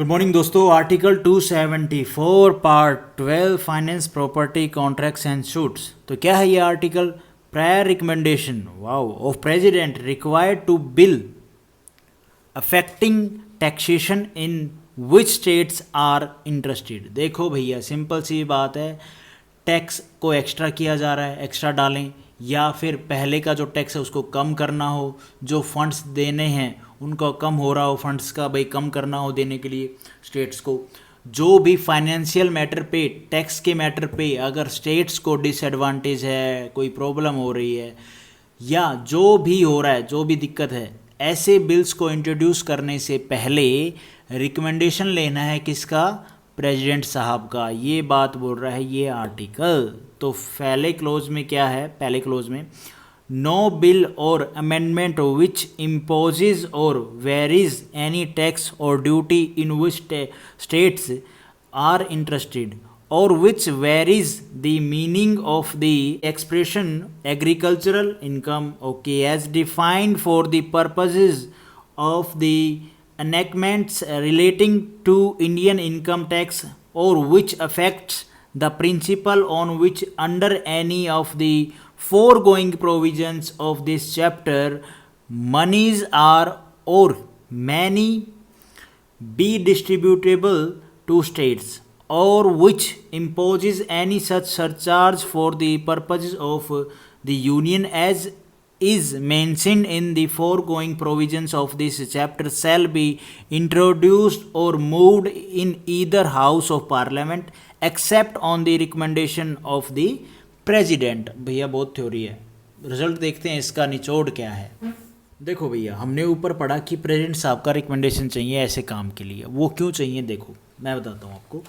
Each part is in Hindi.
गुड मॉर्निंग दोस्तों। Article 274 part 12 finance property contracts and suits. तो क्या है ये article? Prior recommendation wow of president required to bill affecting taxation in which states are interested. देखो भैया, सिंपल सी बात है, टैक्स को एक्स्ट्रा किया जा रहा है, एक्स्ट्रा डालें, या फिर पहले का जो टैक्स है उसको कम करना हो, जो फंड्स देने हैं उनको कम हो रहा हो, फंड्स का भाई कम करना हो देने के लिए स्टेट्स को, जो भी फाइनेंशियल मैटर पे, टैक्स के मैटर पे अगर स्टेट्स को डिसएडवांटेज है, कोई प्रॉब्लम हो रही है या जो भी हो रहा है, जो भी दिक्कत है, ऐसे बिल्स को इंट्रोड्यूस करने से पहले रिकमेंडेशन लेना है किसका? प्रेसिडेंट साहब का। ये बात बोल रहा है ये आर्टिकल। तो पहले क्लोज में क्या है? पहले क्लोज में no bill or amendment which imposes or varies any tax or duty in which states are interested or which varies the meaning of the expression agricultural income, okay, as defined for the purposes of the enactments relating to Indian income tax, or which affects the principle on which under any of the foregoing provisions of this chapter monies are or many be distributable to states, or which imposes any such surcharge for the purposes of the union as is mentioned in the foregoing provisions of this chapter shall be introduced or moved in either house of parliament except on the recommendation of the president। भैया बहुत थ्योरी है, रिजल्ट देखते हैं इसका निचोड़ क्या है। देखो भैया, हमने ऊपर पढ़ा कि प्रेसिडेंट साहब का रिकमेंडेशन चाहिए ऐसे काम के लिए। वो क्यों चाहिए देखो मैं बताता हूँ आपको।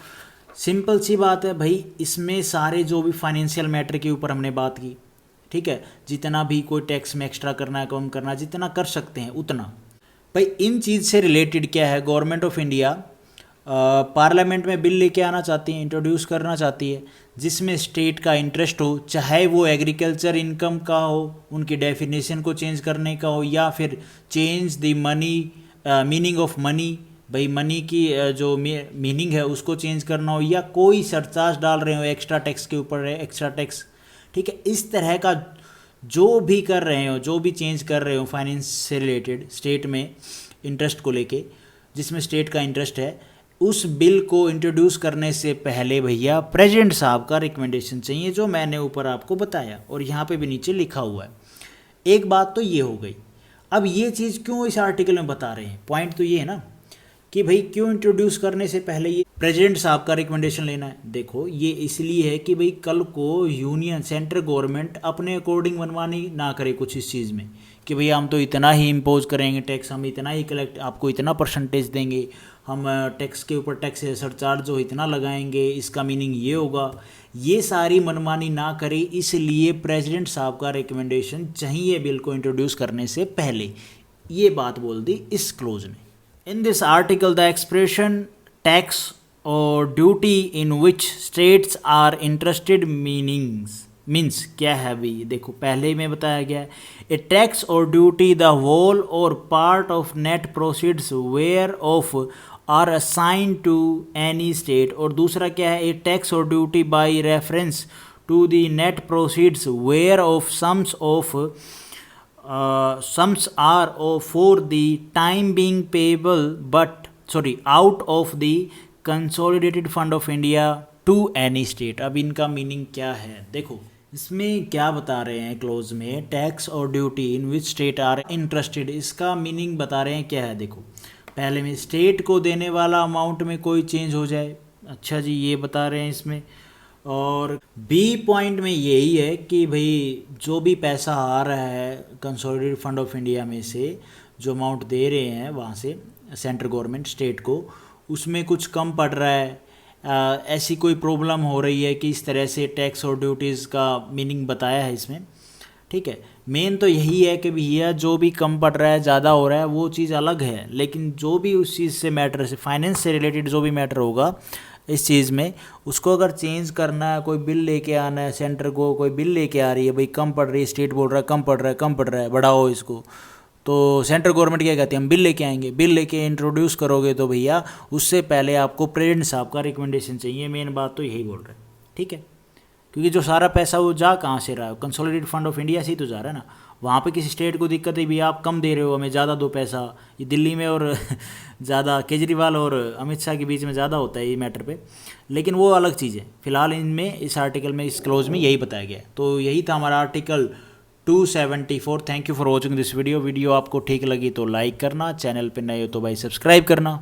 सिंपल सी बात है भाई, इसमें सारे जो भी फाइनेंशियल मैटर के ऊपर हमने बात की, ठीक है, जितना भी कोई टैक्स में एक्स्ट्रा करना है, कम करना है, जितना कर सकते हैं उतना। भाई इन चीज़ से रिलेटेड क्या है, गवर्नमेंट ऑफ इंडिया पार्लियामेंट में बिल लेके आना चाहती है, इंट्रोड्यूस करना चाहती है, जिसमें स्टेट का इंटरेस्ट हो, चाहे वो एग्रीकल्चर इनकम का हो, उनकी डेफिनेशन को चेंज करने का हो, या फिर change the money meaning of money, भाई मनी की जो मीनिंग है उसको चेंज करना हो, या कोई सरचार्ज डाल रहे हो एक्स्ट्रा टैक्स के ऊपर है, एक्स्ट्रा टैक्स, ठीक है, इस तरह का जो भी कर रहे हो, जो भी चेंज कर रहे हो फाइनेंस से रिलेटेड स्टेट में इंटरेस्ट को लेके, जिसमें स्टेट का इंटरेस्ट है, उस बिल को इंट्रोड्यूस करने से पहले भैया प्रेसिडेंट साहब का रिकमेंडेशन चाहिए, जो मैंने ऊपर आपको बताया और यहाँ पे भी नीचे लिखा हुआ है। एक बात तो ये हो गई। अब ये चीज़ क्यों इस आर्टिकल में बता रहे हैं, पॉइंट तो ये है ना कि भाई क्यों इंट्रोड्यूस करने से पहले ये प्रेसिडेंट साहब का रिकमेंडेशन लेना है। देखो ये इसलिए है कि भाई कल को यूनियन सेंट्रल गवर्नमेंट अपने अकॉर्डिंग मनमानी ना करे कुछ इस चीज़ में, कि भैया हम तो इतना ही इम्पोज करेंगे टैक्स, हम इतना ही कलेक्ट, आपको इतना परसेंटेज देंगे, हम टैक्स के ऊपर टैक्स सरचार्ज जो इतना लगाएंगे, इसका मीनिंग ये होगा। ये सारी मनमानी ना करे, इसलिए प्रेसिडेंट साहब का रिकमेंडेशन चाहिए बिल को इंट्रोड्यूस करने से पहले। ये बात बोल दी इस क्लोज ने। In this article, the expression tax or duty in which states are interested means क्या है भाई? देखो पहले में बताया गया है, a tax or duty the whole or part of net proceeds whereof are assigned to any state। और दूसरा क्या है, a tax or duty by reference to the net proceeds whereof sums are for the time being payable out of the consolidated fund of India to any state। अब इनका मीनिंग क्या है देखो, इसमें क्या बता रहे हैं क्लोज में, tax or duty in which state are interested, इसका मीनिंग बता रहे हैं क्या है। देखो पहले में स्टेट को देने वाला अमाउंट में कोई चेंज हो जाए, अच्छा जी ये बता रहे हैं इसमें। और बी पॉइंट में यही है कि भाई जो भी पैसा आ रहा है कंसोलिडेटेड फंड ऑफ इंडिया में से, जो अमाउंट दे रहे हैं वहाँ से सेंट्रल गवर्नमेंट स्टेट को, उसमें कुछ कम पड़ रहा है, ऐसी कोई प्रॉब्लम हो रही है कि इस तरह से टैक्स और ड्यूटीज़ का मीनिंग बताया है इसमें, ठीक है। मेन तो यही है कि भैया जो भी कम पड़ रहा है, ज़्यादा हो रहा है, वो चीज़ अलग है, लेकिन जो भी उस चीज़ से मैटर से, फाइनेंस से रिलेटेड जो भी मैटर होगा इस चीज़ में, उसको अगर चेंज करना है, कोई बिल लेके आना है, सेंटर को कोई बिल लेके आ रही है, भाई कम पड़ रही है, स्टेट बोल रहा है कम पड़ रहा है, कम पड़ रहा है, बढ़ाओ इसको, तो सेंट्रल गवर्नमेंट क्या कहती है, हम बिल लेके आएंगे, बिल लेके इंट्रोड्यूस करोगे तो भैया उससे पहले आपको प्रेसिडेंट साहब का रिकमेंडेशन चाहिए। मेन बात तो यही बोल रहे हैं, ठीक है। क्योंकि जो सारा पैसा वो जा कहाँ से रहा है, कंसोलिडेटेड फंड ऑफ इंडिया से ही तो जा रहा है ना। वहाँ पे किसी स्टेट को दिक्कत है भी आप कम दे रहे हो, हमें ज़्यादा दो पैसा, ये दिल्ली में और ज़्यादा केजरीवाल और अमित शाह के बीच में ज़्यादा होता है ये मैटर पे, लेकिन वो अलग चीज़ है। फिलहाल इनमें इस आर्टिकल में, इस क्लोज में यही बताया गया है। तो यही था हमारा article 274। Thank you for watching this video. Video आपको ठीक लगी तो लाइक करना, चैनल पे नए हो तो भाई सब्सक्राइब करना।